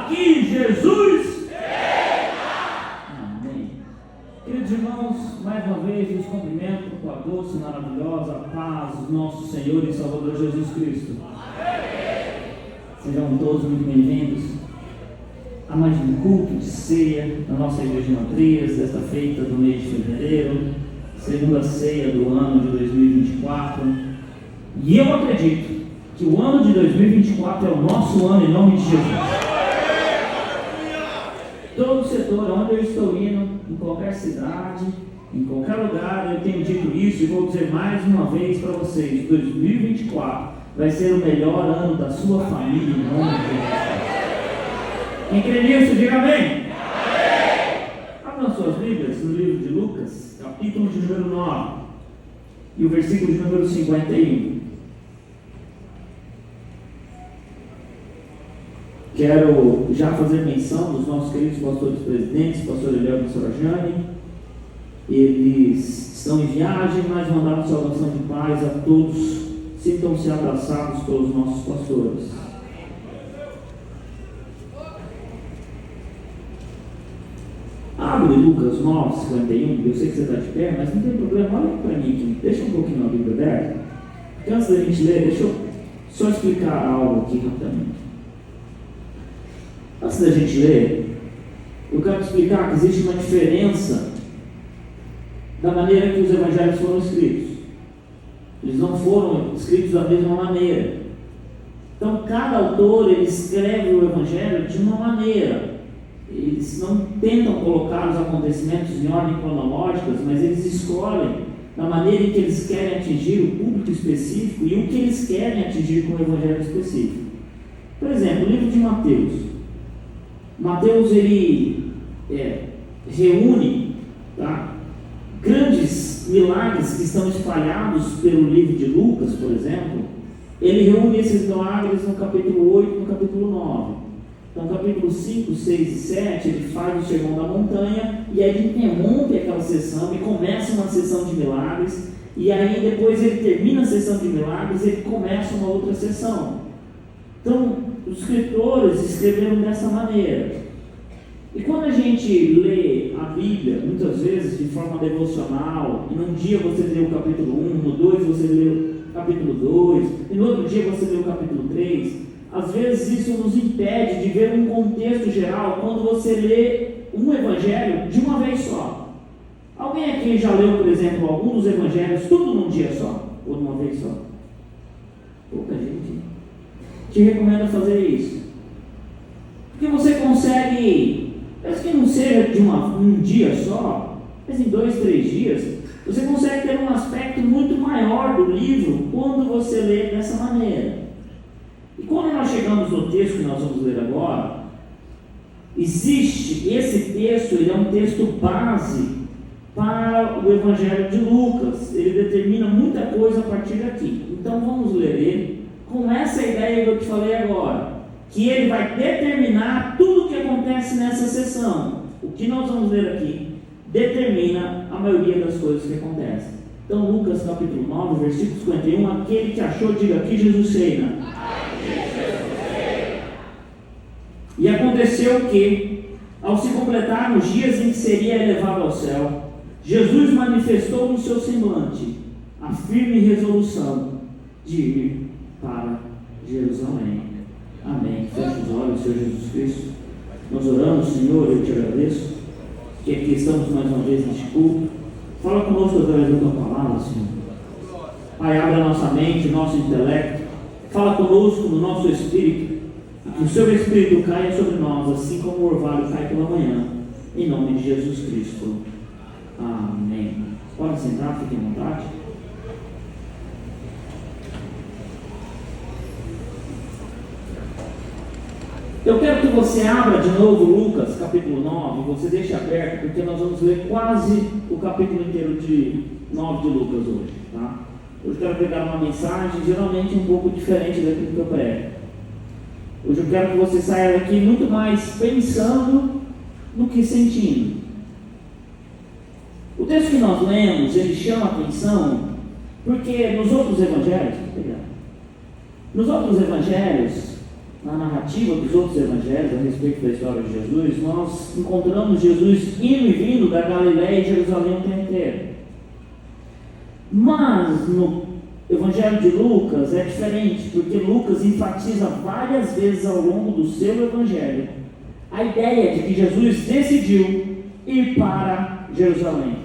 aqui, Jesus. Amém. Queridos irmãos, mais uma vez nos cumprimento com a doce e maravilhosa paz do nosso Senhor e Salvador Jesus Cristo. Sejam todos muito bem-vindos a mais um culto de ceia na nossa igreja matriz, desta feita do mês de fevereiro, segunda ceia do ano de 2024. E eu acredito que o ano de 2024 é o nosso ano em nome de Jesus. Todo setor onde eu estou indo, em qualquer cidade, em qualquer lugar, eu tenho dito isso e vou dizer mais uma vez para vocês: 2024 vai ser o melhor ano da sua família em nome de Jesus. Quem crê nisso, diga amém. Abram suas Bíblias no livro de Lucas, capítulo de número 9 e o versículo de número 51. Quero já fazer menção dos nossos queridos pastores presidentes, pastor Eliel e pastora Jane. Eles estão em viagem, mas mandaram saudação de paz a todos. Sintam-se abraçados pelos nossos pastores. Abre Lucas 9, 51. Eu sei que você está de pé, mas não tem problema. Olha para mim aqui. Deixa um pouquinho a Bíblia aberta. Porque antes da gente ler, deixa eu só explicar algo aqui rapidamente. Antes da gente ler, eu quero explicar que existe uma diferença da maneira que os evangelhos foram escritos. Eles não foram escritos da mesma maneira. Então, cada autor ele escreve o evangelho de uma maneira. Eles não tentam colocar os acontecimentos em ordem cronológica, mas eles escolhem da maneira em que eles querem atingir o público específico e o que eles querem atingir com o evangelho específico. Por exemplo, o livro de Mateus. Mateus ele reúne grandes milagres que estão espalhados pelo livro de Lucas, por exemplo. Ele reúne esses milagres no capítulo 8 e no capítulo 9. Então, capítulo 5, 6 e 7, ele faz o sermão da montanha, e aí ele interrompe aquela sessão e começa uma sessão de milagres, e aí depois ele termina a sessão de milagres e ele começa uma outra sessão. Então, os escritores escreveram dessa maneira. E quando a gente lê a Bíblia, muitas vezes de forma devocional, e num dia você lê o capítulo 1, no 2 você lê o capítulo 2, e no outro dia você lê o capítulo 3, às vezes isso nos impede de ver um contexto geral quando você lê um evangelho de uma vez só. Alguém aqui já leu, por exemplo, algum dos evangelhos tudo num dia só? Ou numa vez só? Pouca gente. Te recomendo fazer isso. Porque você consegue, mesmo que não seja de um dia só, mas em 2, 3 dias, você consegue ter um aspecto muito maior do livro quando você lê dessa maneira. E quando nós chegamos no texto que nós vamos ler agora, existe esse texto, ele é um texto base para o Evangelho de Lucas. Ele determina muita coisa a partir daqui. Então vamos ler ele com essa ideia que eu te falei agora, que ele vai determinar tudo o que acontece nessa sessão. O que nós vamos ler aqui determina a maioria das coisas que acontecem. Então, Lucas capítulo 9, versículo 51, aquele que achou, diga: aqui Jesus reina. E aconteceu que, ao se completar os dias em que seria elevado ao céu, Jesus manifestou no seu semblante a firme resolução de ir para Jerusalém. Amém. Feche os olhos, Senhor Jesus Cristo. Nós oramos, Senhor, eu te agradeço que aqui estamos mais uma vez neste culto. Fala conosco através da tua palavra, Senhor. Pai, abre a nossa mente, o nosso intelecto. Fala conosco no nosso espírito. E que o seu espírito caia sobre nós, assim como o orvalho cai pela manhã. Em nome de Jesus Cristo. Amém. Pode sentar, fique à vontade. Eu quero que você abra de novo Lucas capítulo 9, você deixe aberto, porque nós vamos ler quase o capítulo inteiro de 9 de Lucas hoje, tá? Hoje eu quero pegar uma mensagem geralmente um pouco diferente daquilo que eu prego. Hoje eu quero que você saia daqui muito mais pensando do que sentindo. O texto que nós lemos, ele chama a atenção, porque nos outros evangelhos, na narrativa dos outros evangelhos a respeito da história de Jesus, nós encontramos Jesus indo e vindo da Galiléia e Jerusalém o tempo inteiro. Mas no Evangelho de Lucas é diferente, porque Lucas enfatiza várias vezes ao longo do seu evangelho a ideia de que Jesus decidiu ir para Jerusalém.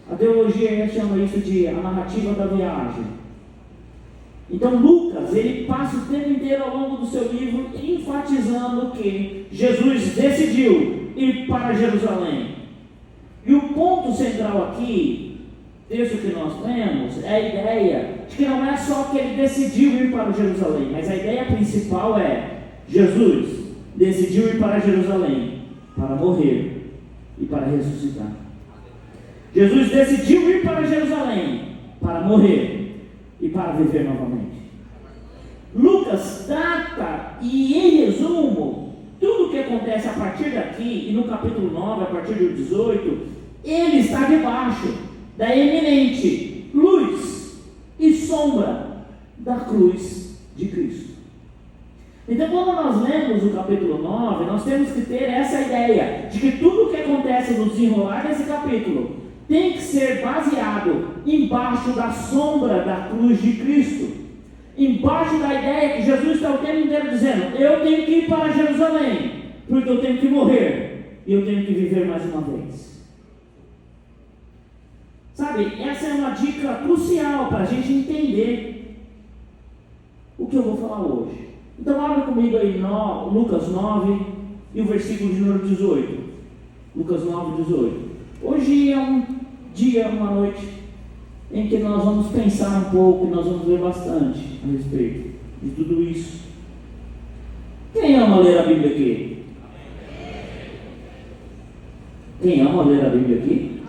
A teologia chama isso de a narrativa da viagem. Então Lucas, ele passa o tempo inteiro ao longo do seu livro enfatizando que Jesus decidiu ir para Jerusalém. E o ponto central aqui, texto que nós lemos, é a ideia de que não é só que ele decidiu ir para Jerusalém, mas a ideia principal é: Jesus decidiu ir para Jerusalém para morrer e para ressuscitar. Jesus decidiu ir para Jerusalém para morrer e para viver novamente. Lucas trata, e em resumo, tudo o que acontece a partir daqui, e no capítulo 9, a partir do 18, ele está debaixo da eminente luz e sombra da cruz de Cristo. Então, quando nós lemos o capítulo 9, nós temos que ter essa ideia de que tudo o que acontece no desenrolar desse capítulo tem que ser baseado embaixo da sombra da cruz de Cristo, embaixo da ideia que Jesus está o tempo inteiro dizendo: eu tenho que ir para Jerusalém, porque eu tenho que morrer e eu tenho que viver mais uma vez. Sabe, essa é uma dica crucial para a gente entender o que eu vou falar hoje. Então abra comigo aí Lucas 9 e o versículo de número 18. Lucas 9, 18. Hoje é um dia, uma noite, em que nós vamos pensar um pouco, e nós vamos ver bastante a respeito de tudo isso. Quem ama ler a Bíblia aqui? Quem ama ler a Bíblia aqui?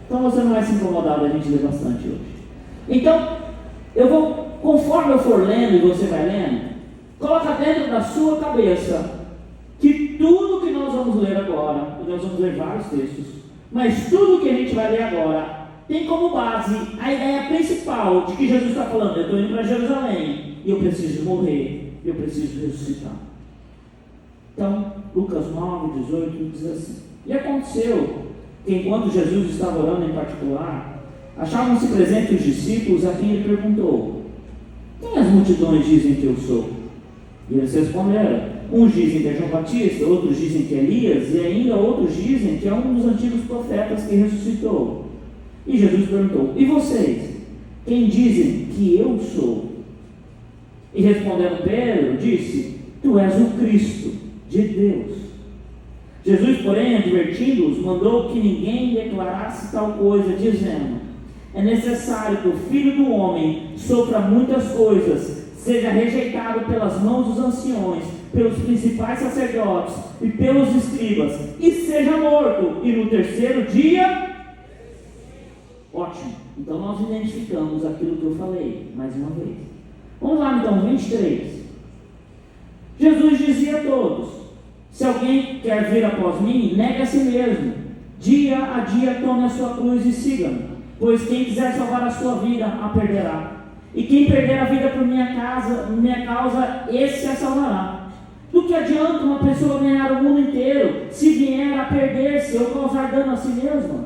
Então você não vai se incomodar da gente ler bastante hoje. Então, eu vou, conforme eu for lendo e você vai lendo, coloca dentro da sua cabeça que tudo que nós vamos ler agora, e nós vamos ler vários textos, mas tudo que a gente vai ler agora tem como base a ideia principal de que Jesus está falando: eu estou indo para Jerusalém e eu preciso morrer, eu preciso ressuscitar. Então, Lucas 9, 18 diz assim: e aconteceu que enquanto Jesus estava orando em particular, achavam-se presentes os discípulos a quem ele perguntou: quem as multidões dizem que eu sou? E eles responderam: uns dizem que é João Batista, outros dizem que é Elias, e ainda outros dizem que é um dos antigos profetas que ressuscitou. E Jesus perguntou: e vocês? Quem dizem que eu sou? E respondendo Pedro, disse: tu és o Cristo de Deus. Jesus, porém, advertindo-os, mandou que ninguém declarasse tal coisa, dizendo: é necessário que o Filho do Homem sofra muitas coisas, seja rejeitado pelas mãos dos anciões, pelos principais sacerdotes e pelos escribas, e seja morto, e no terceiro dia... Ótimo, então nós identificamos aquilo que eu falei, mais uma vez. Vamos lá então, 23. Jesus dizia a todos: se alguém quer vir após mim, negue a si mesmo, dia a dia tome a sua cruz e siga-me, pois quem quiser salvar a sua vida, a perderá. E quem perder a vida por minha causa, esse a salvará. Do que adianta uma pessoa ganhar o mundo inteiro, se vier a perder-se ou causar dano a si mesma?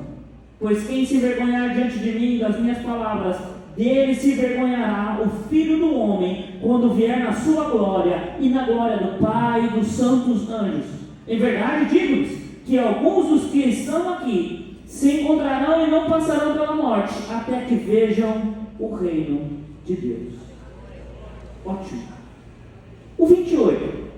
Pois quem se envergonhar diante de mim, das minhas palavras, dele se envergonhará o Filho do Homem, quando vier na sua glória, e na glória do Pai e dos santos anjos. Em verdade digo-lhes, que alguns dos que estão aqui se encontrarão e não passarão pela morte, até que vejam o reino de Deus. Ótimo. O 28.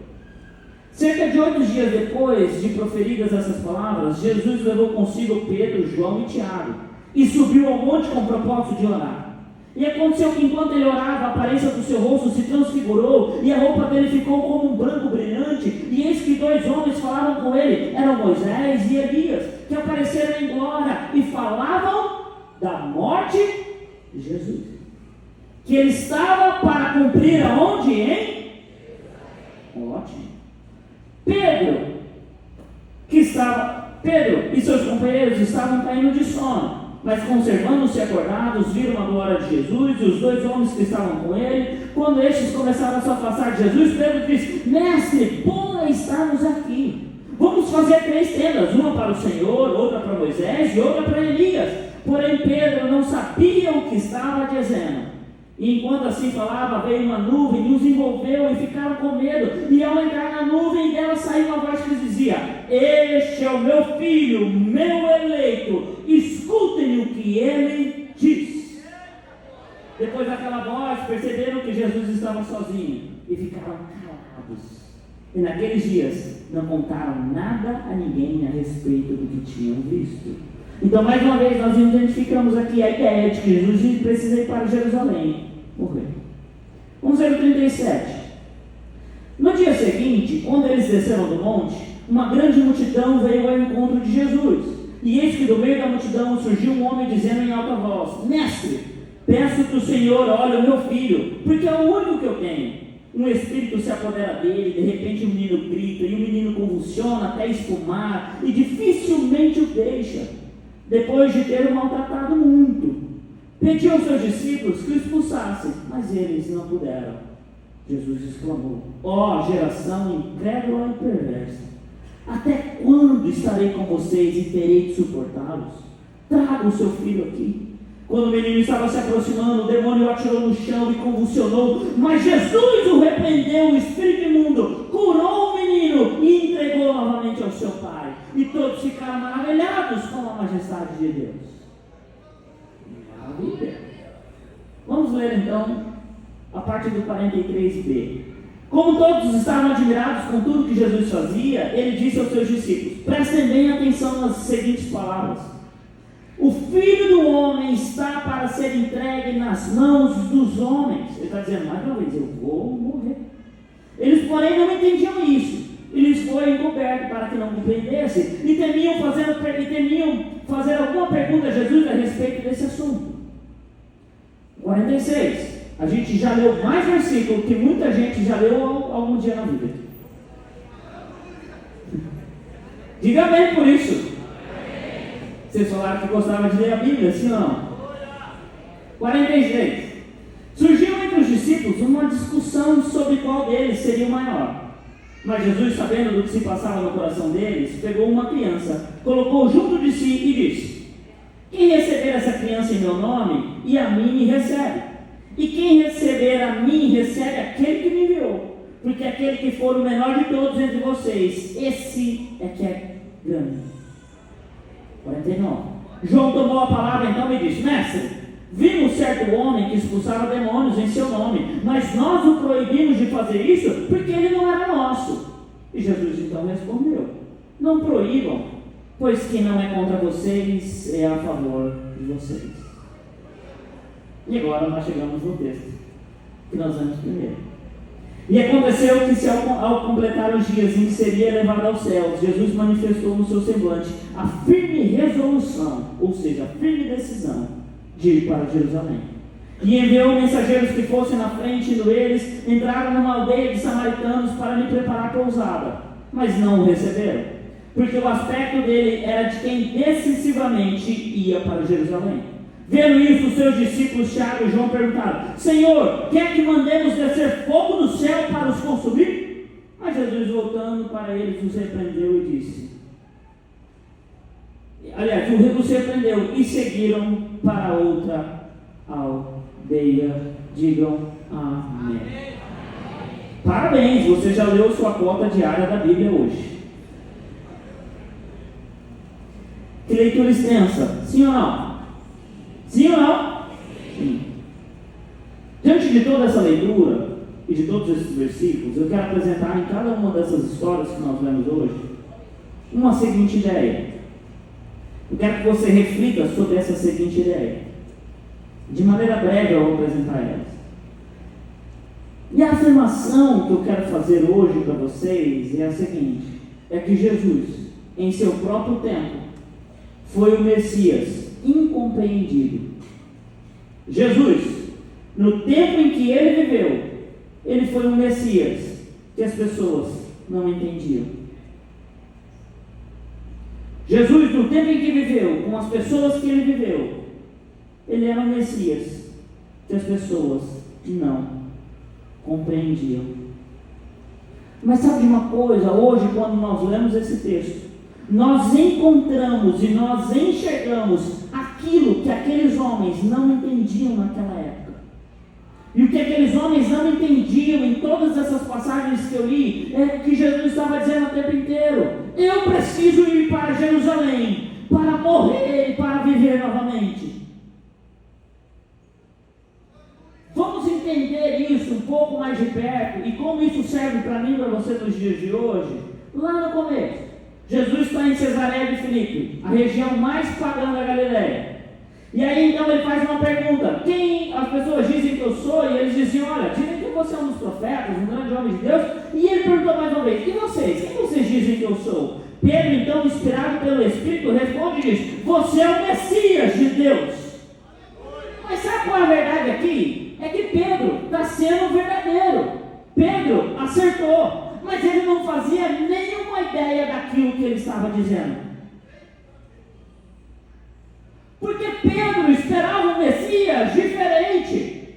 Cerca de 8 dias depois de proferidas essas palavras, Jesus levou consigo Pedro, João e Tiago, e subiu ao monte com o propósito de orar. E aconteceu que enquanto ele orava, a aparência do seu rosto se transfigurou, e a roupa dele ficou como um branco brilhante, e eis que 2 homens falavam com ele, eram Moisés e Elias, que apareceram em glória, e falavam da morte de Jesus, que ele estava para cumprir aonde, hein? Ótimo. Pedro e seus companheiros estavam caindo de sono, mas conservando-se acordados, viram a glória de Jesus e os dois homens que estavam com ele. Quando estes começaram a se afastar de Jesus, Pedro disse: Mestre, bom é estarmos aqui. Vamos fazer 3 tendas, uma para o Senhor, outra para Moisés e outra para Elias. Porém Pedro não sabia o que estava dizendo. E enquanto assim falava, veio uma nuvem e os envolveu e ficaram com medo. E ao entrar na nuvem dela saiu uma voz que lhes dizia: Este é o meu filho, meu eleito, escutem o que ele diz. Depois daquela voz, perceberam que Jesus estava sozinho e ficaram calados. E naqueles dias não contaram nada a ninguém a respeito do que tinham visto. Então, mais uma vez, nós identificamos aqui a ideia de que Jesus precisa ir para Jerusalém morrer. Vamos ver o 37. No dia seguinte, quando eles desceram do monte, uma grande multidão veio ao encontro de Jesus. E eis que do meio da multidão surgiu um homem dizendo em alta voz: Mestre, peço que o Senhor olhe o meu filho, porque é o único que eu tenho. Um espírito se apodera dele, de repente o menino grita, e o menino convulsiona até espumar, e dificilmente o deixa, depois de ter o maltratado muito. Pediu aos seus discípulos que o expulsassem, mas eles não puderam. Jesus exclamou: Ó geração incrédula e perversa, até quando estarei com vocês e terei de suportá-los? Traga o seu filho aqui. Quando o menino estava se aproximando, o demônio o atirou no chão e convulsionou, mas Jesus o repreendeu, o espírito imundo curou o menino e entregou novamente ao seu pai. E todos ficaram maravilhados com a majestade de Deus. Maravilha! Vamos ler então a parte do 43b. Como todos estavam admirados com tudo que Jesus fazia, ele disse aos seus discípulos: prestem bem atenção nas seguintes palavras: o Filho do Homem está para ser entregue nas mãos dos homens. Ele está dizendo mais uma vez: eu vou morrer. Eles, porém, não entendiam isso. Eles foram encobertos para que não compreendessem e temiam fazer alguma pergunta a Jesus a respeito desse assunto. 46. A gente já leu mais versículo que muita gente já leu algum dia na vida. Diga amém por isso. Vocês falaram que gostavam de ler a Bíblia, sim ou não? 43. Surgiu entre os discípulos uma discussão sobre qual deles seria o maior. Mas Jesus, sabendo do que se passava no coração deles, pegou uma criança, colocou junto de si e disse: quem receber essa criança em meu nome, e a mim me recebe. E quem receber a mim, recebe aquele que me enviou. Porque aquele que for o menor de todos entre vocês, esse é que é grande. 49. João tomou a palavra então e disse: mestre, vimos certo homem que expulsava demônios em seu nome, mas nós o proibimos de fazer isso porque ele não era nosso. E Jesus então respondeu: não proíbam, pois quem não é contra vocês é a favor de vocês. E agora nós chegamos no texto que nós vamos primeiro. E aconteceu que, ao completar os dias em que seria levado aos céus, Jesus manifestou no seu semblante a firme resolução, ou seja, a firme decisão de ir para Jerusalém. E enviou mensageiros que fossem na frente, indo eles, entraram numa aldeia de samaritanos para lhe preparar pousada, mas não o receberam, porque o aspecto dele era de quem decisivamente ia para Jerusalém. Vendo isso, os seus discípulos Tiago e João perguntaram: Senhor, quer que mandemos descer fogo do céu para os consumir? Mas Jesus, voltando para eles, os repreendeu e disse: os repreendeu e seguiram para outra aldeia. Digam amém. Parabéns, você já leu sua cota diária da Bíblia hoje. Que leitura extensa, sim ou não? Sim ou não? Sim. Diante de toda essa leitura e de todos esses versículos, eu quero apresentar em cada uma dessas histórias que nós lemos hoje uma seguinte ideia. Eu quero que você reflita sobre essa seguinte ideia. De maneira breve eu vou apresentar elas. E a afirmação que eu quero fazer hoje para vocês é a seguinte: é que Jesus, em seu próprio tempo, foi o Messias incompreendido. Jesus, no tempo em que ele viveu, ele foi um Messias que as pessoas não entendiam. Jesus, no tempo em que viveu, com as pessoas que ele viveu, ele era o Messias, que as pessoas não compreendiam. Mas sabe de uma coisa? Hoje, quando nós lemos esse texto, nós encontramos e nós enxergamos aquilo que aqueles homens não entendiam naquela época. E o que aqueles homens não entendiam em todas essas passagens que eu li, é que Jesus estava dizendo o tempo inteiro: eu preciso ir para Jerusalém, para morrer e para viver novamente. Vamos entender isso um pouco mais de perto, e como isso serve para mim e para você nos dias de hoje. Lá no começo, Jesus está em Cesareia de Filipe, a região mais pagã da Galileia. E aí então ele faz uma pergunta: quem as pessoas dizem que eu sou? E eles diziam: olha, dizem que você é um dos profetas, um grande homem de Deus. E ele perguntou mais uma vez: e vocês? Quem vocês dizem que eu sou? Pedro, então, inspirado pelo Espírito, responde e diz: você é o Messias de Deus. Mas sabe qual é a verdade aqui? É que Pedro está sendo verdadeiro. Pedro acertou, mas ele não fazia nenhuma ideia daquilo que ele estava dizendo. Porque Pedro esperava um Messias diferente.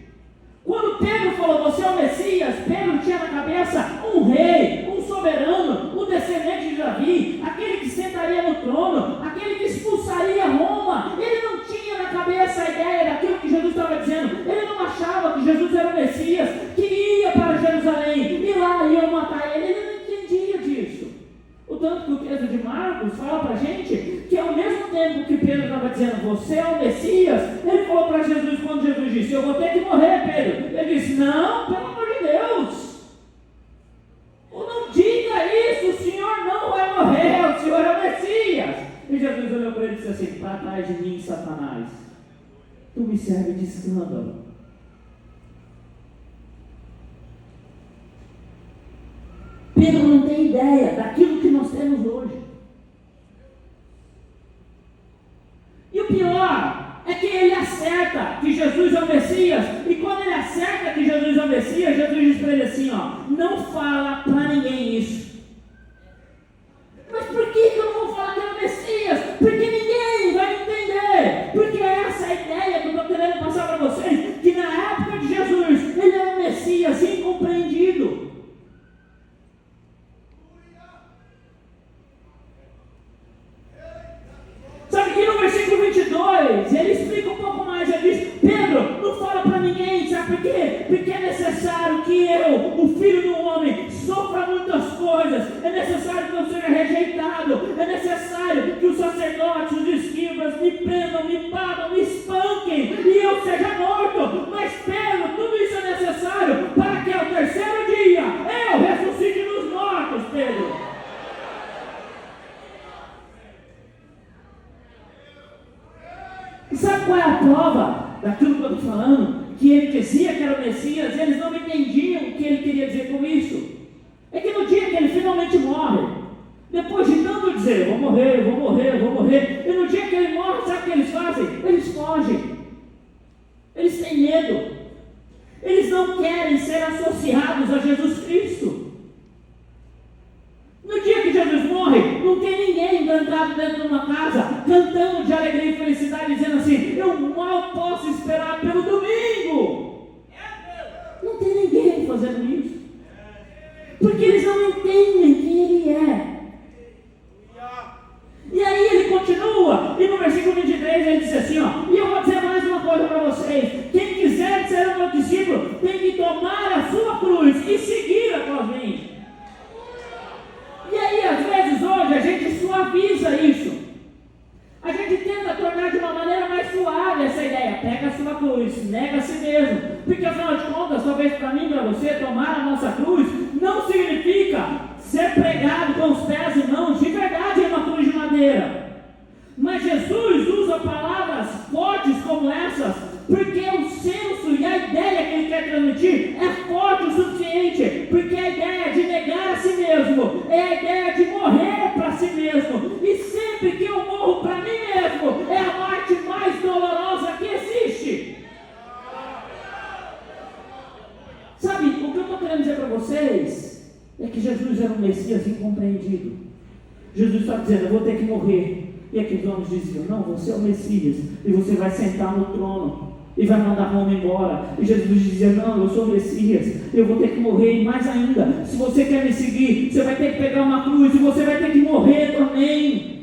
Quando Pedro falou: você é o Messias, Pedro tinha na cabeça um rei, um soberano, um descendente de Davi, aquele que sentaria no trono, aquele que expulsaria Roma. Ele não tinha na cabeça a ideia daquilo que Jesus estava dizendo. Ele não achava que Jesus era o Messias, que ia para Jerusalém e lá iam matar ele. Ele não entendia disso. O tanto que o texto de Marcos fala para a gente que ao mesmo tempo que Pedro estava dizendo: você é o Messias, ele falou para Jesus, quando Jesus disse: eu vou ter que morrer, Pedro. Ele disse: não, pelo amor de Deus, não diga isso, o Senhor não vai morrer, o Senhor é o Messias. E Jesus olhou para ele e disse assim: para trás de mim, Satanás, tu me serve de escândalo. Pedro não tem ideia daquilo que nós temos hoje. E o pior é que ele acerta que Jesus é o Messias. E quando ele acerta que Jesus é o Messias, Jesus diz para ele assim: ó, não fala para ninguém isso. Mas por que eu não vou falar que é o Messias? Porque ninguém vai entender. Porque essa é a ideia que eu estou querendo passar para vocês, que na época de Jesus, ele era o Messias incompreendido. Sabe que no versículo 22, ele explica um pouco mais. Ele diz: Pedro, não fala para ninguém. Sabe por quê? Porque é necessário que eu, o Filho do Homem, sofra muitas coisas. É necessário que eu seja rejeitado. É necessário que os sacerdotes, os escribas me prendam, me batam, me espanquem e eu seja morto. Mas Pedro, tudo isso é necessário para que ao terceiro dia eu ressuscite dos mortos, Pedro. E sabe qual é a prova daquilo que eu estou falando? Que ele dizia que era o Messias, eles não entendiam o que ele queria dizer com isso. É que no dia que ele finalmente morre, depois de tanto dizer: vou morrer, vou morrer, vou morrer, e no dia que ele morre, sabe o que eles fazem? Eles fogem. Eles têm medo. Eles não querem ser associados a Jesus Cristo. No dia que Jesus morre, não tem ninguém entrado dentro de uma casa, cantando de alegria e felicidade, dizendo assim: eu mal posso esperar pelo domingo. Não tem ninguém fazendo isso, porque eles não entendem quem Ele é. E aí ele continua, e no versículo 23 ele diz assim: ó, e eu vou dizer mais uma coisa para vocês: quem quiser ser o meu discípulo, tem que tomar a sua cruz e seguir após mim. E aí, às vezes, hoje, a gente suaviza isso. A gente tenta tornar de uma maneira mais suave essa ideia. Pega a sua cruz, nega a si mesmo. Porque, afinal de contas, talvez para mim e para você, tomar a nossa cruz não significa ser pregado com os pés e mãos de verdade em uma cruz de madeira. Mas Jesus usa palavras fortes como essas, porque o senso e a ideia que ele quer transmitir é forte o suficiente, porque a ideia de negar a si mesmo é a ideia de morrer para si mesmo, e sempre que eu morro para mim mesmo, é a morte mais dolorosa que existe. Sabe, o que eu estou querendo dizer para vocês é que Jesus era um Messias incompreendido. Jesus está dizendo: eu vou ter que morrer, E aqueles homens diziam: não, você é o Messias, e você vai sentar no trono, e vai mandar Roma embora. E Jesus dizia: não, eu sou o Messias, eu vou ter que morrer. E mais ainda, se você quer me seguir, você vai ter que pegar uma cruz, e você vai ter que morrer também.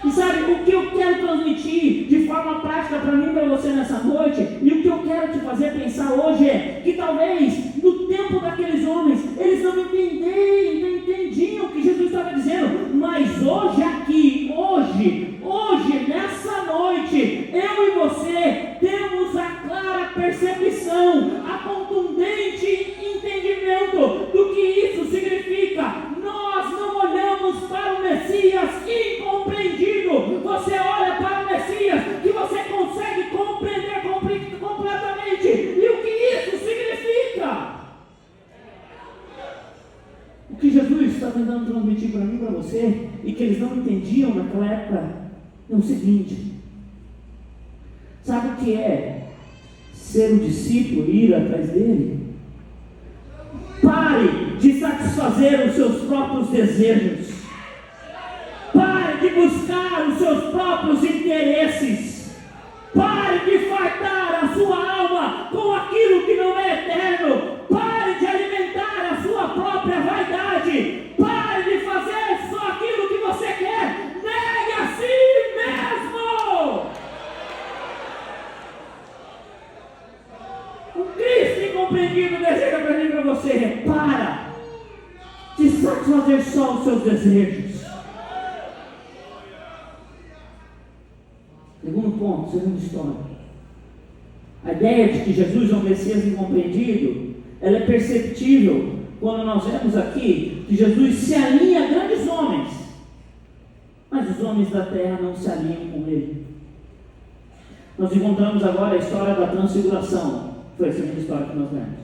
E sabe o que eu quero transmitir de forma prática para mim e para você nessa noite? E o que eu quero te fazer pensar hoje é que talvez no tempo daqueles homens eles não entendiam o que Jesus estava dizendo, mas hoje aqui, hoje, nessa noite, eu e você temos a clara percepção, a contundente entendimento do que isso significa. Nós não olhamos para o Messias incompreendido. Você olha para o Messias que você consegue compreender completamente. E o que isso significa? O que Jesus está tentando transmitir para mim e para você, e que eles não entendiam naquela época, é o seguinte: sabe o que é ser um discípulo e ir atrás dele? Pare de satisfazer os seus próprios desejos. Pare de buscar os seus próprios interesses. Pare de fartar a sua alma com aquilo que não é eterno. Pare de alimentar a sua própria vaidade. Pare de fazer só aquilo que você quer. Negue a si mesmo. O Cristo incompreendido deseja para mim e para você: para de satisfazer só os seus desejos. Segundo ponto, segunda história. A ideia de que Jesus é um Messias incompreendido, ela é perceptível quando nós vemos aqui que Jesus se alinha a grandes homens, mas os homens da terra não se alinham com ele. Nós encontramos agora a história da transfiguração. Foi a segunda história que nós vemos.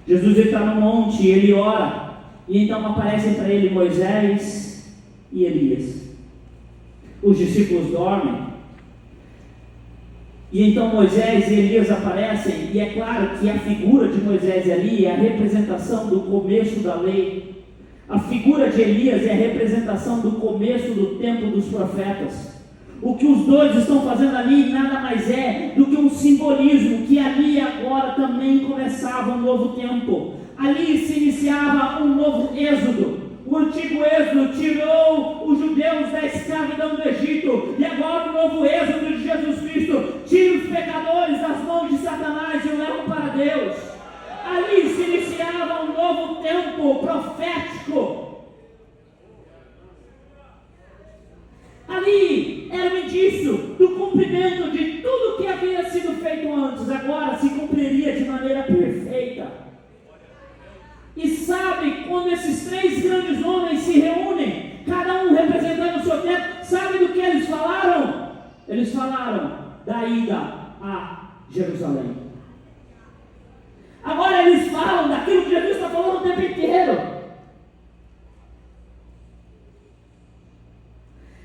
Jesus está no monte e ele ora, e então aparecem para ele Moisés e Elias. Os discípulos dormem, e então Moisés e Elias aparecem, e é claro que a figura de Moisés ali é a representação do começo da lei. A figura de Elias é a representação do começo do tempo dos profetas. O que os dois estão fazendo ali nada mais é do que um simbolismo, que ali agora também começava um novo tempo. Ali se iniciava um novo êxodo. O antigo êxodo tirou os judeus da escravidão do Egito, e agora o novo êxodo de Jesus Cristo tira os pecadores das mãos de Satanás e o leva para Deus. Ali se iniciava um novo tempo profético. Ali era um indício do cumprimento de tudo que havia sido feito antes, agora se cumpriria de maneira perfeita. E sabe, quando esses três grandes homens se reúnem, cada um representando o seu tempo, sabe do que eles falaram? Eles falaram da ida a Jerusalém. Agora eles falam daquilo que Jesus está falando o tempo inteiro.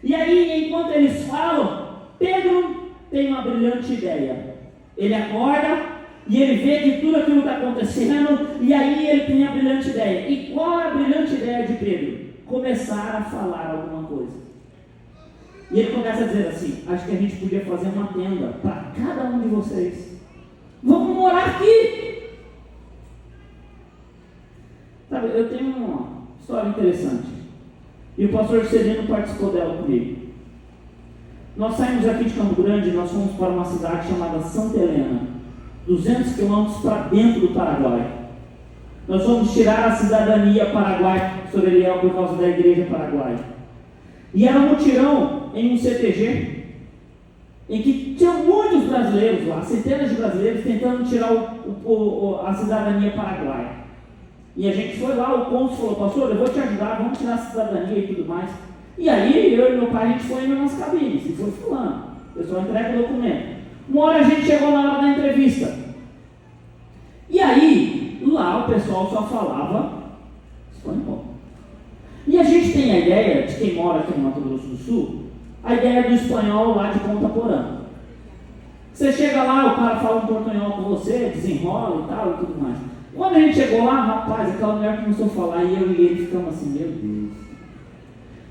E aí, enquanto eles falam, Pedro tem uma brilhante ideia. Ele acorda e ele vê que tudo aquilo está acontecendo, e aí ele tem a brilhante ideia. E qual é a brilhante ideia de Pedro? Começar a falar alguma coisa. E ele começa a dizer assim: acho que a gente podia fazer uma tenda para cada um de vocês. Vamos morar aqui. Sabe, eu tenho uma história interessante, e o pastor Sereno participou dela comigo. Nós saímos aqui de Campo Grande e nós fomos para uma cidade chamada Santa Helena, 200 quilômetros para dentro do Paraguai. Nós fomos tirar a cidadania paraguaia, Sr. Eliel, por causa da igreja paraguaia. E era um mutirão em um CTG, em que tinham muitos brasileiros lá, centenas de brasileiros tentando tirar a cidadania paraguaia. E a gente foi lá, o cônsul falou: pastor, eu vou te ajudar, vamos tirar a cidadania e tudo mais. E aí, eu e meu pai, a gente foi indo nas cabines, e foi fulano, o pessoal entrega o documento. Uma hora a gente chegou na hora da entrevista, e aí, lá o pessoal só falava espanhol. E a gente tem a ideia, de quem mora aqui no Mato Grosso do Sul, a ideia do espanhol lá de Ponta Porã. Você chega lá, o cara fala um portunhol com você, desenrola e tal e tudo mais. Quando a gente chegou lá, rapaz, aquela mulher começou a falar, e eu e ele ficamos assim: meu Deus.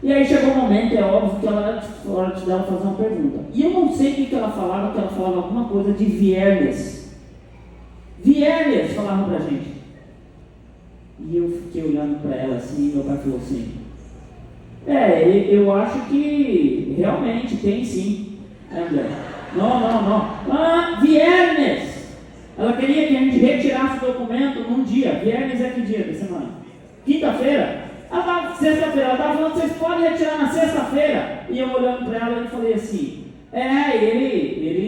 E aí chegou um momento, é óbvio, que ela era hora dela fazer uma pergunta. E eu não sei o que ela falava, que ela falava alguma coisa de viernes. Viernes, falava pra gente. E eu fiquei olhando para ela assim, e meu pai falou assim, eu acho que realmente tem sim. André, não. Viernes! Ela queria que a gente retirasse o documento num dia. Viernes é que dia da semana? Quinta-feira? Sexta-feira. Ela estava falando, vocês podem retirar na sexta-feira. E eu olhando para ela e falei assim, ele,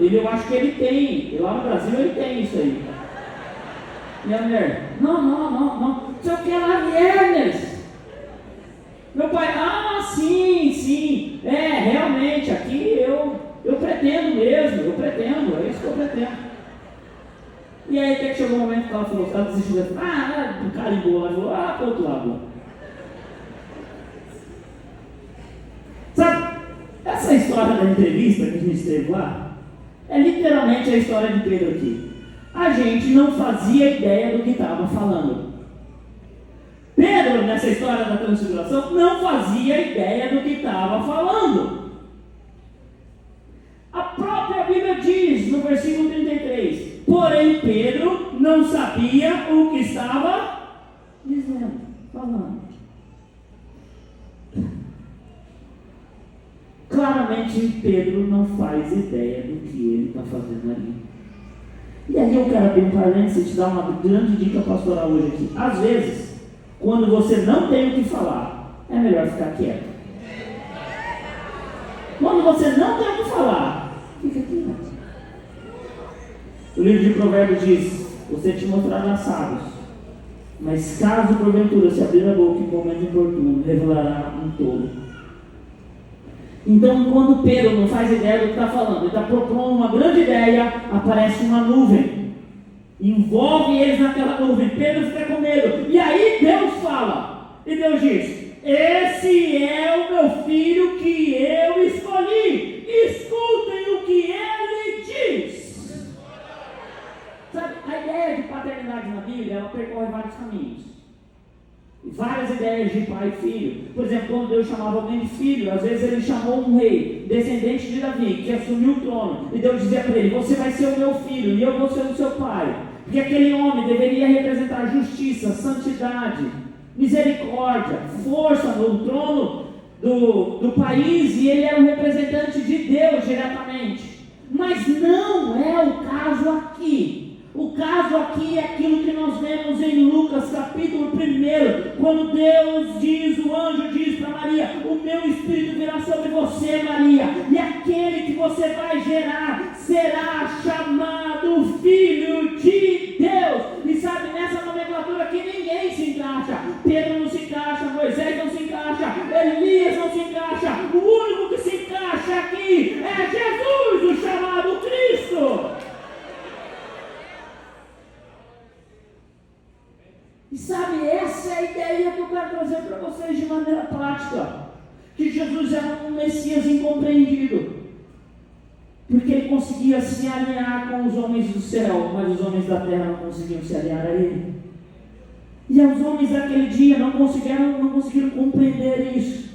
eu acho que ele tem, lá no Brasil ele tem isso aí. E a mulher, não, sei o que lá, viernes. Meu pai, sim, realmente, aqui eu pretendo mesmo, é isso que eu pretendo. E aí até que chegou um momento que ela falou, ela desistiu, carimbou, ela falou, pro outro lado. Sabe, essa história da entrevista que a gente teve lá, é literalmente a história de Pedro aqui. A gente não fazia ideia do que estava falando. Pedro, nessa história da transfiguração, não fazia ideia do que estava falando. A própria Bíblia diz, no versículo 33, porém Pedro não sabia o que estava dizendo, falando. Claramente Pedro não faz ideia do que ele está fazendo ali. E aí eu quero abrir um parênteses e te dar uma grande dica pastoral hoje aqui. Às vezes, quando você não tem o que falar, é melhor ficar quieto. Quando você não tem o que falar, fica quieto. O livro de Provérbios diz, você te mostrará sábios, mas caso porventura se abrir a boca em momento oportuno, revelará um tolo. Então, quando Pedro não faz ideia do que está falando, ele está propondo uma grande ideia, aparece uma nuvem, envolve eles naquela nuvem, Pedro fica com medo, e aí Deus fala, e Deus diz, esse é o meu filho que eu escolhi, escutem o que ele diz. Sabe, a ideia de paternidade na Bíblia, ela percorre vários caminhos. Várias ideias de pai e filho. Por exemplo, quando Deus chamava alguém de filho, às vezes ele chamou um rei, descendente de Davi, que assumiu o trono, e Deus dizia para ele, você vai ser o meu filho, e eu vou ser o seu pai, porque aquele homem deveria representar justiça, santidade, misericórdia, força no trono do país, e ele era um representante de Deus diretamente. Mas não é o caso aqui. O caso aqui é aquilo que nós vemos em Lucas capítulo 1, quando Deus diz, o anjo diz para Maria, o meu Espírito virá sobre você, Maria, e aquele que você vai gerar será chamado Filho de Deus. E sabe, nessa nomenclatura aqui ninguém se encaixa. Pedro não se encaixa, Moisés não se encaixa, Elias não se encaixa. O único que se encaixa aqui é Jesus, o chamado Cristo. E sabe, essa é a ideia que eu quero trazer para vocês de maneira prática. Que Jesus era um Messias incompreendido. Porque ele conseguia se alinhar com os homens do céu, mas os homens da terra não conseguiam se alinhar a ele. E os homens daquele dia não conseguiram compreender isso.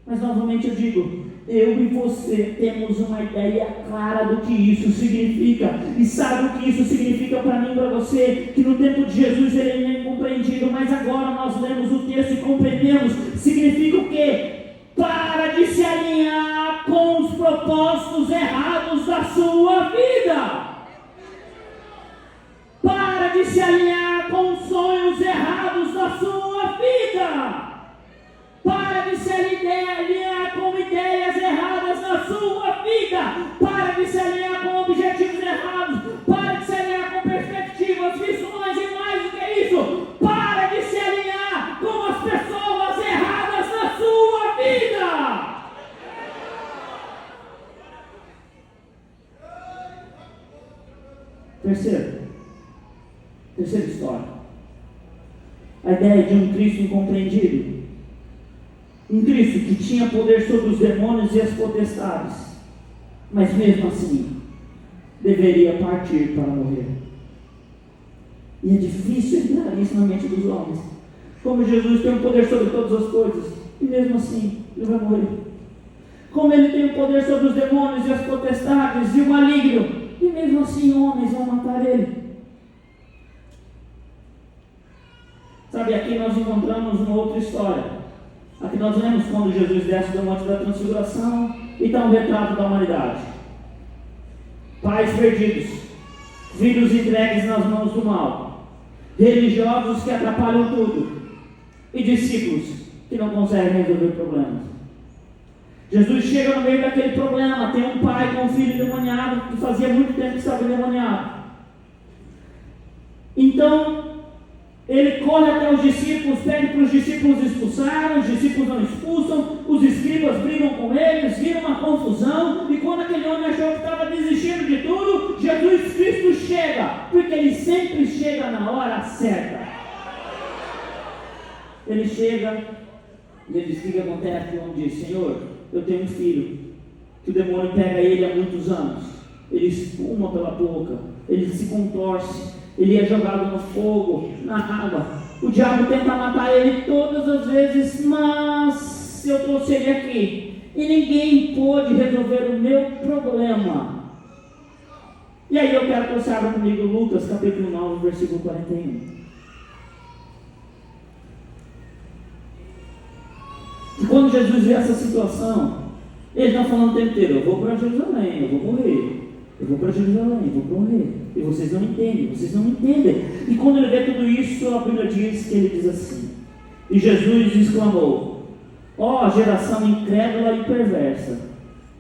Mas novamente eu digo, eu e você temos uma ideia clara do que isso significa. E sabe o que isso significa para mim e para você? Que no tempo de Jesus ele é incompreendido, mas agora nós lemos o texto e compreendemos. Significa o quê? Para de se alinhar com os propósitos errados da sua vida. Para de se alinhar com os sonhos errados da sua vida. Para de se alinhar com ideias erradas na sua vida. Para de se alinhar com objetivos errados. Para de se alinhar com perspectivas, visões e mais do que isso. Para de se alinhar com as pessoas erradas na sua vida. Terceira história. A ideia de um Cristo incompreendido. Um Cristo que tinha poder sobre os demônios e as potestades, mas mesmo assim, deveria partir para morrer. E é difícil entrar isso na mente dos homens. Como Jesus tem o poder sobre todas as coisas, e mesmo assim ele vai morrer. Como ele tem o poder sobre os demônios e as potestades e o maligno, e mesmo assim homens vão matar ele. Sabe, aqui nós encontramos uma outra história. Aqui nós lemos quando Jesus desce do Monte da Transfiguração e está um retrato da humanidade. Pais perdidos, filhos entregues nas mãos do mal, religiosos que atrapalham tudo e discípulos que não conseguem resolver problemas. Jesus chega no meio daquele problema. Tem um pai com um filho endemoniado que fazia muito tempo que estava endemoniado. Então ele corre até os discípulos, pede para os discípulos expulsarem, os discípulos não expulsam, os escribas brigam com eles, vira uma confusão, e quando aquele homem achou que estava desistindo de tudo, Jesus Cristo chega, porque ele sempre chega na hora certa. Ele chega e ele diz: o que acontece? O homem diz: Senhor, eu tenho um filho, que o demônio pega ele há muitos anos, ele espuma pela boca, ele se contorce, ele é jogado no fogo, na água, o diabo tenta matar ele todas as vezes, mas eu trouxe ele aqui, e ninguém pôde resolver o meu problema. E aí eu quero que você abra comigo Lucas capítulo 9, versículo 41. E quando Jesus vê essa situação, ele está falando o tempo inteiro: eu vou para Jerusalém, eu vou morrer. Eu vou para Jerusalém, eu vou morrer. E vocês não entendem, vocês não entendem. E quando ele vê tudo isso, a Bíblia diz que ele diz assim: e Jesus exclamou: ó geração incrédula e perversa,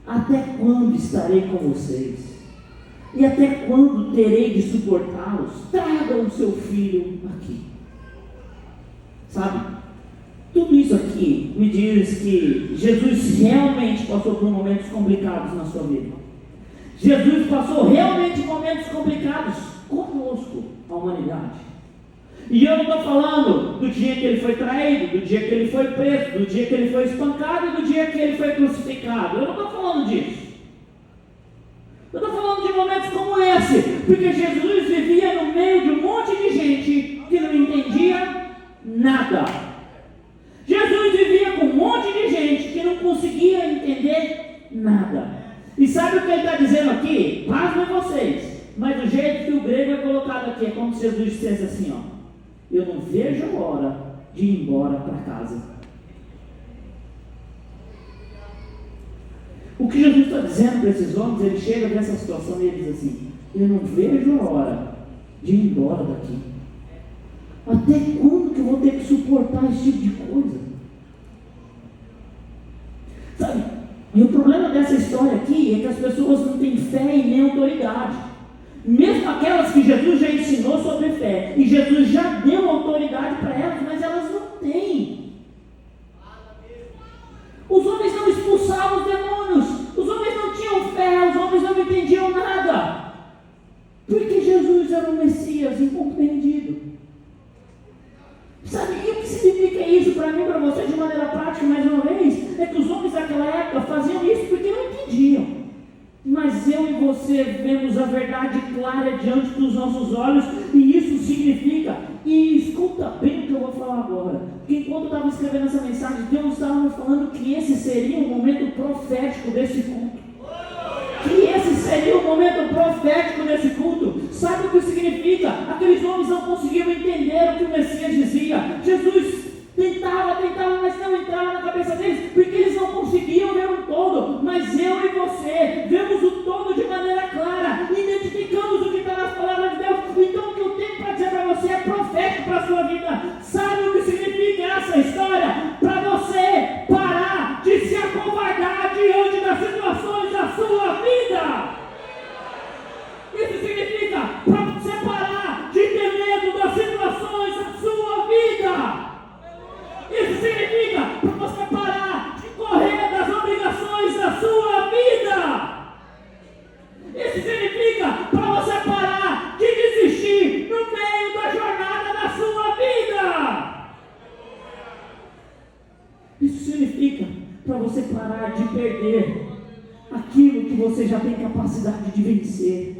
até quando estarei com vocês? E até quando terei de suportá-los? Tragam o seu filho aqui. Sabe? Tudo isso aqui me diz que Jesus realmente passou por momentos complicados na sua vida. Jesus passou realmente momentos complicados conosco, a humanidade. E eu não estou falando do dia que ele foi traído, do dia que ele foi preso, do dia que ele foi espancado e do dia que ele foi crucificado. Eu não estou falando disso. Eu estou falando de momentos como esse, porque Jesus vivia no meio de um monte de gente que não entendia nada. Jesus vivia com um monte de gente que não conseguia entender nada. E sabe o que ele está dizendo aqui? Pasmem vocês, mas do jeito que o grego é colocado aqui, é como se Jesus dissesse assim: ó, eu não vejo a hora de ir embora para casa. O que Jesus está dizendo para esses homens, ele chega nessa situação e ele diz assim: eu não vejo a hora de ir embora daqui. Até quando que eu vou ter que suportar esse tipo de coisa? Sabe, e o problema dessa história aqui é que as pessoas não têm fé e nem autoridade. Mesmo aquelas que Jesus já ensinou sobre fé, e Jesus já deu autoridade para elas, mas elas não têm. Os homens não expulsavam os demônios, os homens não tinham fé, os homens não entendiam nada, porque Jesus era um Messias incompreendido. Sabe, e o que significa isso para mim, para você, de maneira prática, mais uma vez? É que os homens daquela época faziam isso porque não entendiam. Mas eu e você vemos a verdade clara diante dos nossos olhos, e isso significa, e escuta bem o que eu vou falar agora, porque enquanto eu estava escrevendo essa mensagem, Deus estava me falando que esse seria um momento profético desse culto. Que esse seria o momento profético desse culto. Sabe o que significa? Aqueles homens não conseguiam entender o que o Messias dizia. Jesus tentava, mas não entrava na cabeça deles, porque eles não conseguiam ver o todo. Mas eu e você vemos o todo de maneira clara, identificamos o que está nas palavras de Deus. Então o que eu tenho para dizer para você é profético para a sua vida. Sabe o que significa essa história? Para você parar de se acovardar diante das situações da sua vida. Isso significa para você parar de ter medo das situações da sua vida. Isso significa para você parar de correr das obrigações da sua vida. Isso significa para você parar de desistir no meio da jornada da sua vida. Isso significa para você parar de perder aquilo que você já tem capacidade de vencer.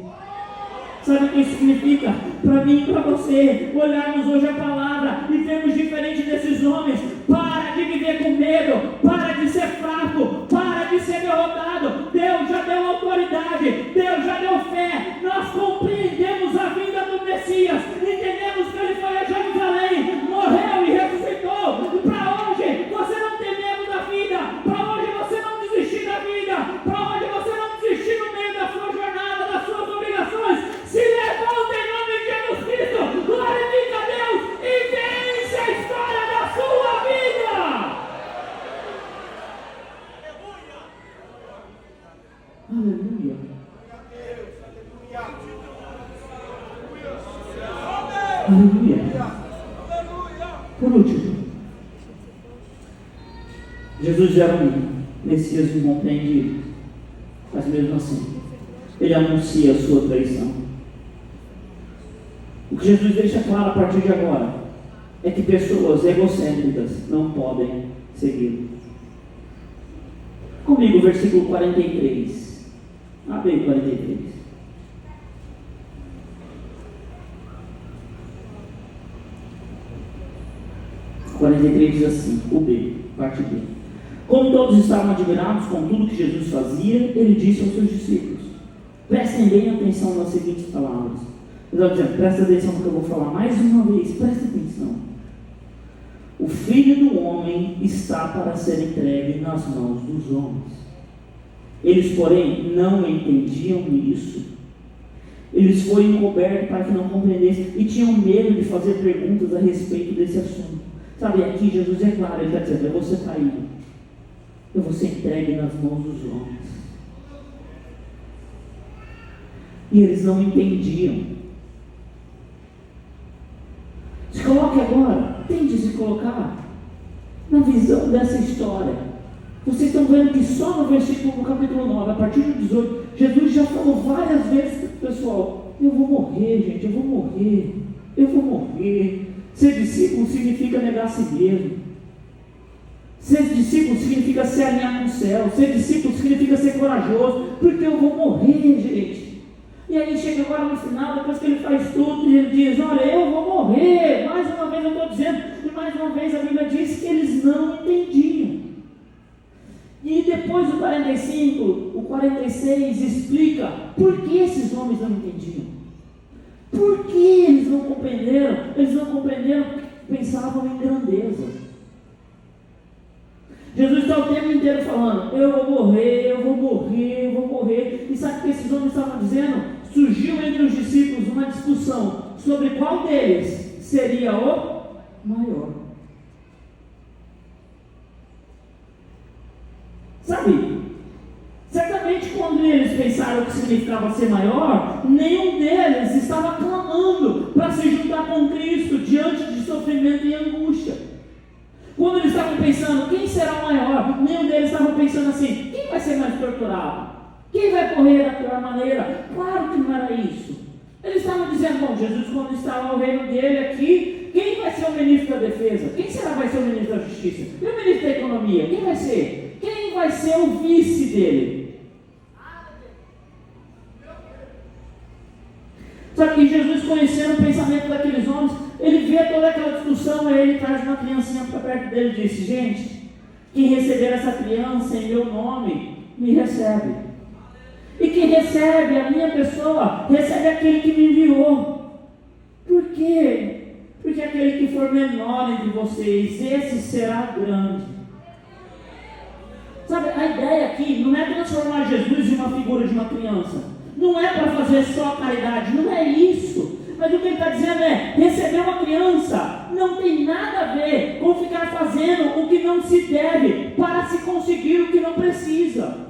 Sabe o que isso significa? Para mim e para você, olharmos hoje a palavra e vermos diferente desses homens. Para de viver com medo, para de ser fraco, para de ser derrotado. Deus já deu autoridade, Deus já deu fé. Nós compreendemos a vinda do Messias, entendemos que ele foi a Jerusalém, morreu e ressuscitou. Para hoje você não ter medo da vida, para hoje você não desistir da vida, para hoje você não desistir no meio da sua jornada, das suas obrigações. Se levanta em nome de Jesus Cristo, glorifica a Deus e vence a história da sua vida. Aleluia. Aleluia. Por último, Jesus era um Messias incompreendido, mas mesmo assim, ele anuncia a sua traição. O que Jesus deixa claro a partir de agora é que pessoas egocêntricas não podem seguir. Comigo, versículo 43. Abre aí 43. O 43 diz assim, o B, parte B. Como todos estavam admirados com tudo que Jesus fazia, ele disse aos seus discípulos: prestem bem atenção nas seguintes palavras. Ele está dizendo, presta atenção no que eu vou falar mais uma vez, presta atenção. O Filho do Homem está para ser entregue nas mãos dos homens. Eles, porém, não entendiam isso. Eles foram encobertos para que não compreendessem e tinham medo de fazer perguntas a respeito desse assunto. Sabe, aqui Jesus é claro, ele está dizendo, eu vou ser traído, eu vou ser entregue nas mãos dos homens. E eles não entendiam. Se coloque agora, tente se colocar na visão dessa história. Vocês estão vendo que só no versículo, no capítulo 9, a partir do 18, Jesus já falou várias vezes para o pessoal: eu vou morrer, gente, eu vou morrer, eu vou morrer. Ser discípulo significa negar a si mesmo. Ser discípulo significa se alinhar com o céu. Ser discípulo significa ser corajoso, porque eu vou morrer, gente. E aí chega agora no final, depois que ele faz tudo, e ele diz: olha, eu vou morrer. Mais uma vez eu estou dizendo, e mais uma vez a Bíblia diz que eles não entendiam. E depois do 45, o 46 explica por que esses homens não entendiam. Por que eles não compreenderam? Eles não compreenderam porque pensavam em grandeza. Jesus está o tempo inteiro falando: eu vou morrer, eu vou morrer, eu vou morrer. E sabe o que esses homens estavam dizendo? Surgiu entre os discípulos uma discussão sobre qual deles seria o maior. Sabe, certamente quando eles pensaram que significava ser maior, nenhum deles estava clamando para se juntar com Cristo diante de sofrimento e angústia. Quando eles estavam pensando, quem será o maior? Nenhum deles estava pensando assim, quem vai ser mais torturado? Quem vai correr da pior maneira? Claro que não era isso. Eles estavam dizendo, bom, Jesus quando instalar o reino dele aqui, quem vai ser o ministro da defesa? Quem será vai ser o ministro da justiça? E o ministro da economia? Quem vai ser? Quem vai ser o vice dele? Só que Jesus, conhecendo o pensamento daqueles homens, ele vê toda aquela discussão, aí ele traz uma criancinha para perto dele e disse: gente, quem receber essa criança em meu nome, me recebe. E quem recebe a minha pessoa, recebe aquele que me enviou. Por quê? Porque aquele que for menor entre vocês, esse será grande. Sabe, a ideia aqui não é transformar Jesus em uma figura de uma criança. Não é para fazer só caridade, não é isso. Mas o que ele está dizendo é, receber uma criança não tem nada a ver com ficar fazendo o que não se deve para se conseguir o que não precisa.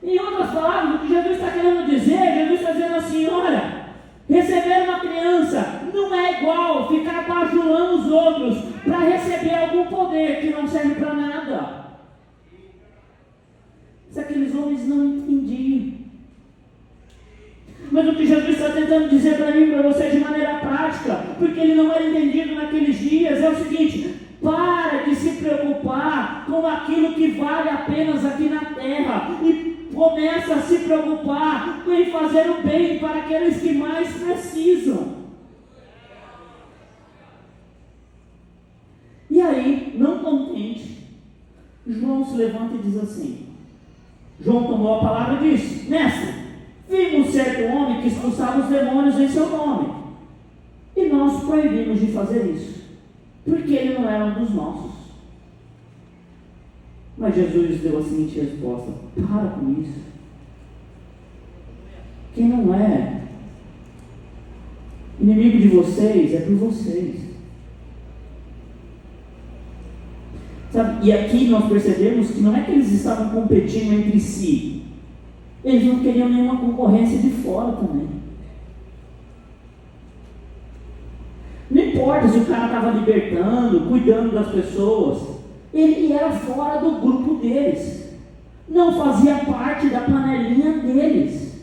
Em outras palavras, o que Jesus está querendo dizer, Jesus está dizendo assim, olha, receber uma criança não é igual ficar bajulando os outros para receber algum poder que não serve para nada. Se aqueles homens não entendiam. Mas o que Jesus está tentando dizer para mim e para você de maneira prática, porque ele não era entendido naqueles dias, é o seguinte: para de se preocupar com aquilo que vale apenas aqui na terra e começa a se preocupar em fazer o bem para aqueles que mais precisam. E aí, não contente, João se levanta e diz assim, João tomou a palavra e disse: mestre, vimos certo homem que expulsava os demônios em seu nome, e nós proibimos de fazer isso, porque ele não era um dos nossos. Mas Jesus deu a seguinte resposta: para com isso. Quem não é inimigo de vocês é por vocês. Sabe? E aqui nós percebemos que não é que eles estavam competindo entre si, eles não queriam nenhuma concorrência de fora também. Não importa se o cara estava libertando, cuidando das pessoas, ele era fora do grupo deles, não fazia parte da panelinha deles.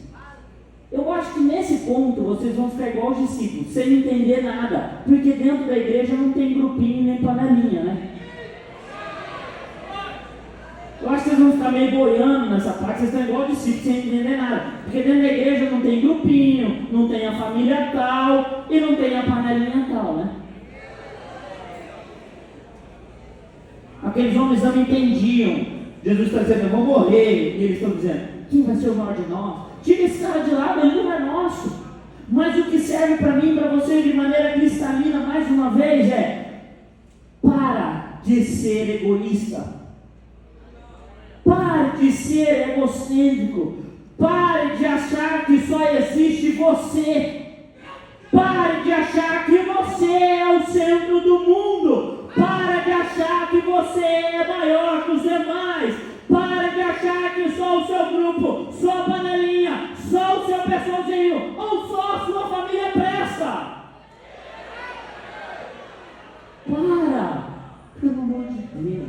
Eu acho que nesse ponto vocês vão ficar igual os discípulos, sem entender nada, porque dentro da igreja não tem grupinho nem panelinha, né? Eu acho que vocês vão ficar meio boiando nessa parte, vocês estão igual os discípulos, sem entender nada, porque dentro da igreja não tem grupinho, não tem a família tal, e não tem a panelinha tal, né? Aqueles homens não entendiam. Jesus está dizendo: eu vou morrer. E eles estão dizendo: quem vai ser o maior de nós? Tira esse cara de lado, ele não é nosso. Mas o que serve para mim e para você de maneira cristalina, mais uma vez, é: para de ser egoísta. Pare de ser egocêntrico. Pare de achar que só existe você. Pare de achar que você é o centro do mundo. Para de achar que você é maior que os demais. Para de achar que só o seu grupo, só a panelinha, só o seu pessoalzinho ou só a sua família presta. Para, pelo amor de Deus.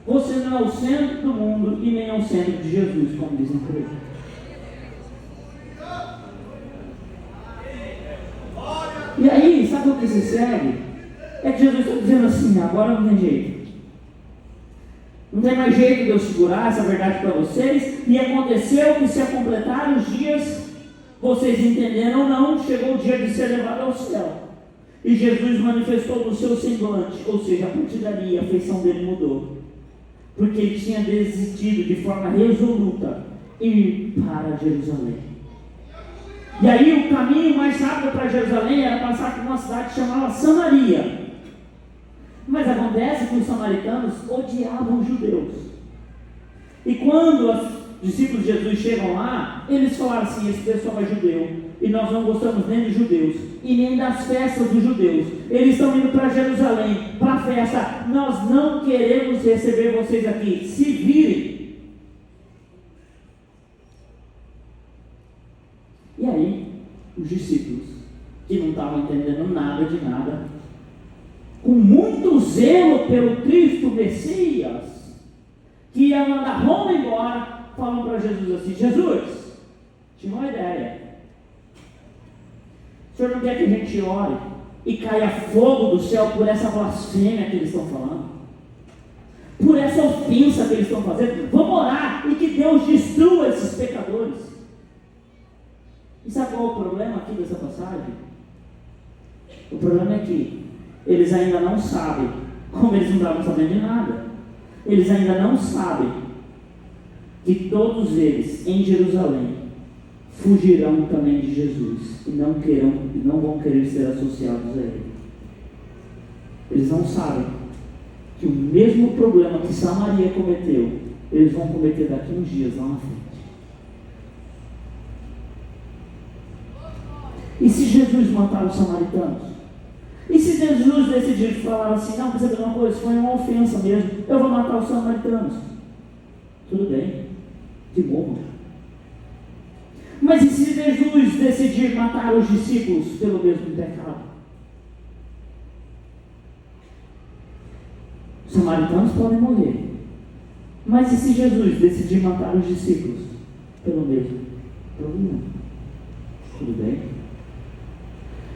Você não é o centro do mundo e nem é o centro de Jesus, como dizem por aí. E aí, sabe o que se segue? É que Jesus está dizendo assim: agora não tem jeito. Não tem mais jeito de eu segurar essa verdade para vocês. E aconteceu que, se a completar os dias, vocês entenderam ou não, chegou o dia de ser levado ao céu. E Jesus manifestou no seu semblante, ou seja, a partir dali a feição dele mudou, porque ele tinha desistido de forma resoluta ir para Jerusalém. E aí o caminho mais rápido para Jerusalém era passar por uma cidade chamada Samaria. Mas acontece que os samaritanos odiavam os judeus. E quando os discípulos de Jesus chegam lá, eles falaram assim: esse pessoal é judeu, e nós não gostamos nem de judeus, e nem das festas dos judeus. Eles estão indo para Jerusalém, para a festa. Nós não queremos receber vocês aqui. Se virem. E aí, os discípulos, que não estavam entendendo nada de nada, com muito zelo pelo Cristo Messias, que ia mandar Roma embora, falam para Jesus assim: Jesus, tinha uma ideia. O senhor não quer que a gente ore e caia fogo do céu por essa blasfêmia que eles estão falando? Por essa ofensa que eles estão fazendo? Vamos orar e que Deus destrua esses pecadores. E sabe qual é o problema aqui dessa passagem? O problema é que eles ainda não sabem, como eles não estavam sabendo de nada, eles ainda não sabem que todos eles em Jerusalém fugirão também de Jesus e não vão querer ser associados a ele. Eles não sabem que o mesmo problema que Samaria cometeu, eles vão cometer daqui uns dias lá na frente. E se Jesus matar os samaritanos? E se Jesus decidir falar assim: não, precisa ver uma coisa, foi uma ofensa mesmo, eu vou matar os samaritanos? Tudo bem, de boa. Mas e se Jesus decidir matar os discípulos pelo mesmo pecado? Os samaritanos podem morrer. Mas e se Jesus decidir matar os discípulos pelo mesmo problema? Tudo bem.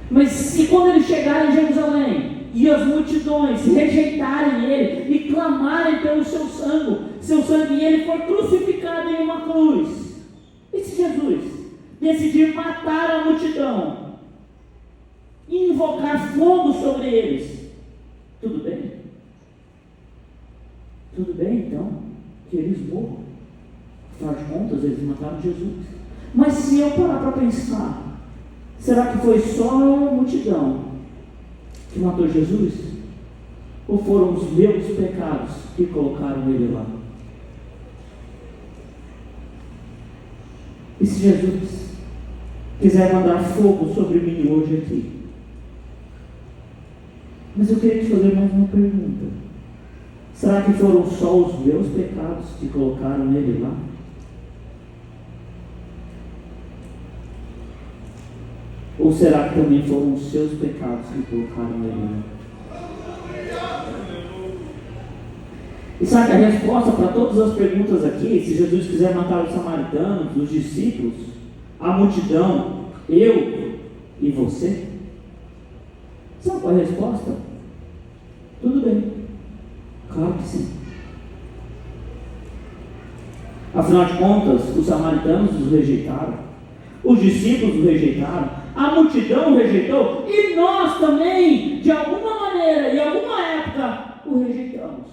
Mas se quando ele chegar em Jerusalém e as multidões rejeitarem ele e clamarem pelo seu sangue, seu sangue, e ele for crucificado em uma cruz. E se Jesus decidir matar a multidão e invocar fogo sobre eles, tudo bem? Tudo bem, então, que eles morram. Afinal de contas, eles mataram Jesus. Mas se eu parar para pensar, será que foi só a multidão que matou Jesus? Ou foram os meus pecados que colocaram ele lá? E se Jesus quiser mandar fogo sobre mim hoje aqui? Mas eu queria te fazer mais uma pergunta. Será que foram só os meus pecados que colocaram ele lá? Ou será que também foram os seus pecados que colocaram ele lá? E sabe a resposta para todas as perguntas aqui? Se Jesus quiser matar os samaritanos, os discípulos, a multidão, eu e você? Sabe qual é a resposta? Tudo bem. Claro que sim. Afinal de contas, os samaritanos os rejeitaram, os discípulos os rejeitaram, a multidão o rejeitou, e nós também, de alguma maneira, em alguma época, o rejeitamos.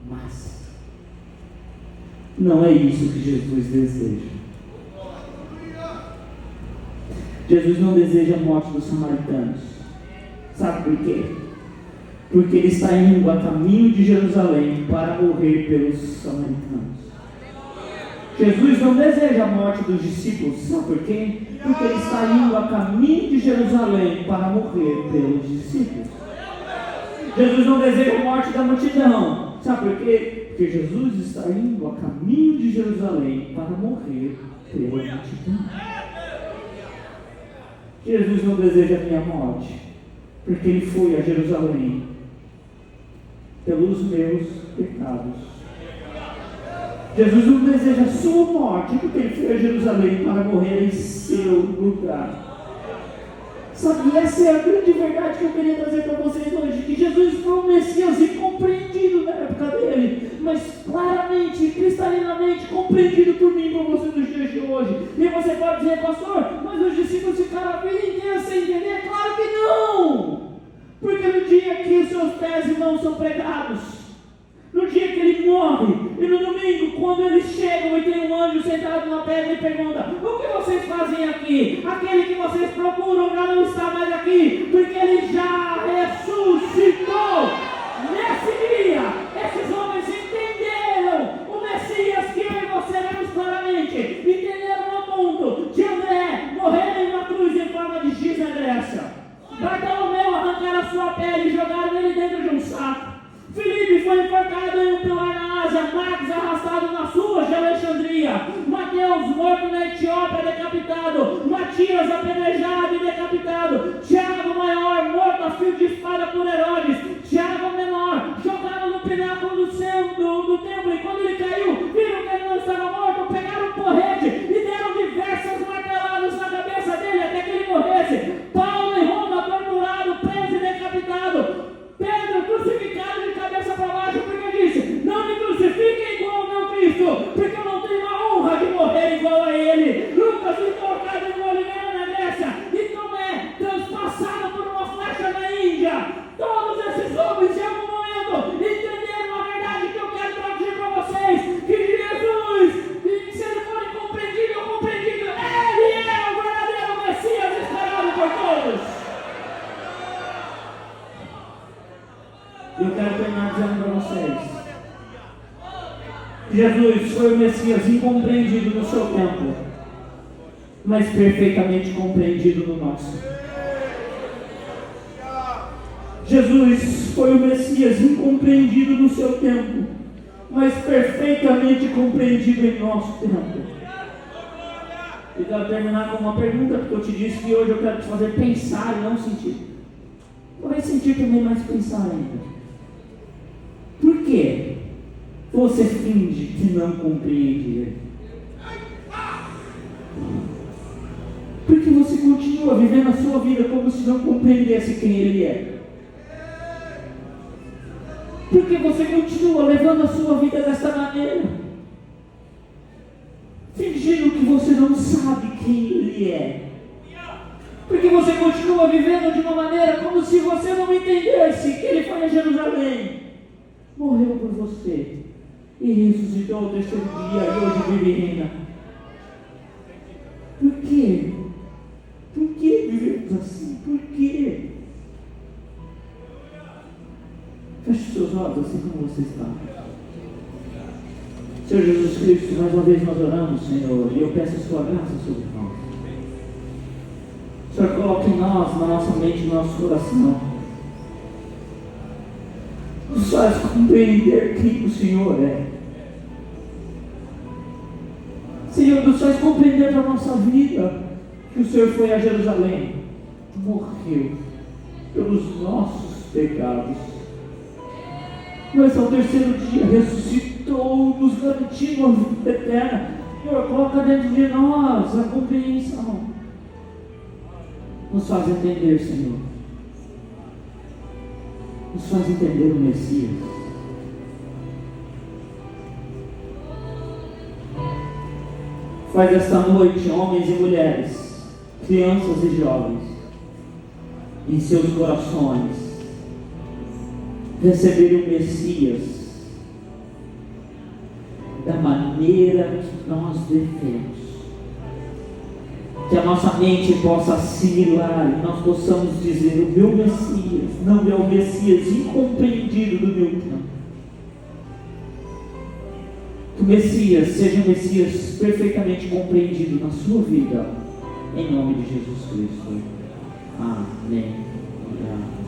Mas, não é isso que Jesus deseja. Jesus não deseja a morte dos samaritanos. Sabe por quê? Porque ele está indo a caminho de Jerusalém para morrer pelos samaritanos. Jesus não deseja a morte dos discípulos. Sabe por quê? Porque ele está indo a caminho de Jerusalém para morrer pelos discípulos. Jesus não deseja a morte da multidão. Sabe por quê? Porque Jesus está indo a caminho de Jerusalém para morrer pela multidão. Jesus não deseja a minha morte, porque ele foi a Jerusalém pelos meus pecados. Jesus não deseja a sua morte, porque ele foi a Jerusalém para morrer em seu lugar. Sabe, essa é a grande verdade que eu queria trazer para vocês hoje, que Jesus foi um Messias incompreendido na época dele, mas claramente, cristalinamente compreendido por mim e por você nos dias de hoje. E você pode dizer, pastor, mas os discípulos ficaram a vida inteira sem entender? Claro que não! Porque no dia que os seus pés e mãos são pregados, no dia que ele morre, e no domingo, quando eles chegam e tem um anjo sentado na pedra e pergunta: o que vocês fazem aqui? Aquele que vocês procuram já não está mais aqui, porque ele já ressuscitou. Nesse dia, esses homens entenderam o Messias que eu e você vemos claramente, entenderam ao ponto de André morrer em uma cruz em forma de giz na Grécia, Bartolomeu arrancar a sua pele e jogar ele dentro de um saco, Filipe foi enforcado em um pilar na Ásia, Marcos arrastado nas ruas de Alexandria, Mateus morto na Etiópia decapitado, Matias apedrejado e decapitado, Tiago maior morto a fio de espada por Herodes, Tiago menor jogado no pináculo do templo, e quando ele caiu, viram que ele não estava morto, pegaram um porrete e deram diversas marteladas na cabeça dele até que ele morresse. Paulo em Roma torturado, preso e decapitado, Pedro crucificado de cabeça para baixo, porque disse: não me crucifiquem igual ao meu Cristo, porque eu não tenho a honra de morrer igual a ele. Lucas foi colocado em uma oliveira na Grécia, e Tomé transpassado por uma flecha na Índia. Todos esses homens em algum momento entenderam a verdade que eu quero traduzir para vocês, que Jesus, se ele for incompreendido ou compreendido, ele é o verdadeiro Messias esperado por todos. Eu quero terminar dizendo para vocês: Jesus foi o Messias incompreendido no seu tempo, mas perfeitamente compreendido no nosso. Jesus foi o Messias incompreendido no seu tempo, mas perfeitamente compreendido em nosso tempo. Eu quero terminar com uma pergunta, porque eu te disse que hoje eu quero te fazer pensar e não sentir. Talvez sentir também, mas pensar ainda. Por que você finge que não compreende ele? Porque você continua vivendo a sua vida como se não compreendesse quem ele é. Por que você continua levando a sua vida desta maneira? Fingindo que você não sabe quem Ele é. Porque você continua vivendo de uma maneira como se você não entendesse que Ele foi a Jerusalém, morreu por você e ressuscitou ao terceiro dia e hoje vive e reina. Por quê? Por que vivemos assim? Por quê? Feche seus olhos assim como você está. Senhor Jesus Cristo, mais uma vez nós oramos, Senhor, e eu peço a sua graça sobre nós. Senhor, coloque em nós, na nossa mente, no nosso coração. Nos faz compreender quem o Senhor é. Senhor, nos faz compreender para a nossa vida que o Senhor foi a Jerusalém, morreu pelos nossos pecados, mas ao terceiro dia ressuscitou, nos garantiu a vida eterna. Senhor, coloca dentro de nós a compreensão. Nos faz entender, Senhor. Nos faz entender o Messias. Faz esta noite, homens e mulheres, crianças e jovens, em seus corações, receberem o Messias da maneira que nós devemos. Que a nossa mente possa assimilar e nós possamos dizer: o meu Messias não é o Messias incompreendido do meu tempo. Que o Messias seja um Messias perfeitamente compreendido na sua vida, em nome de Jesus Cristo. Amém. Obrigado.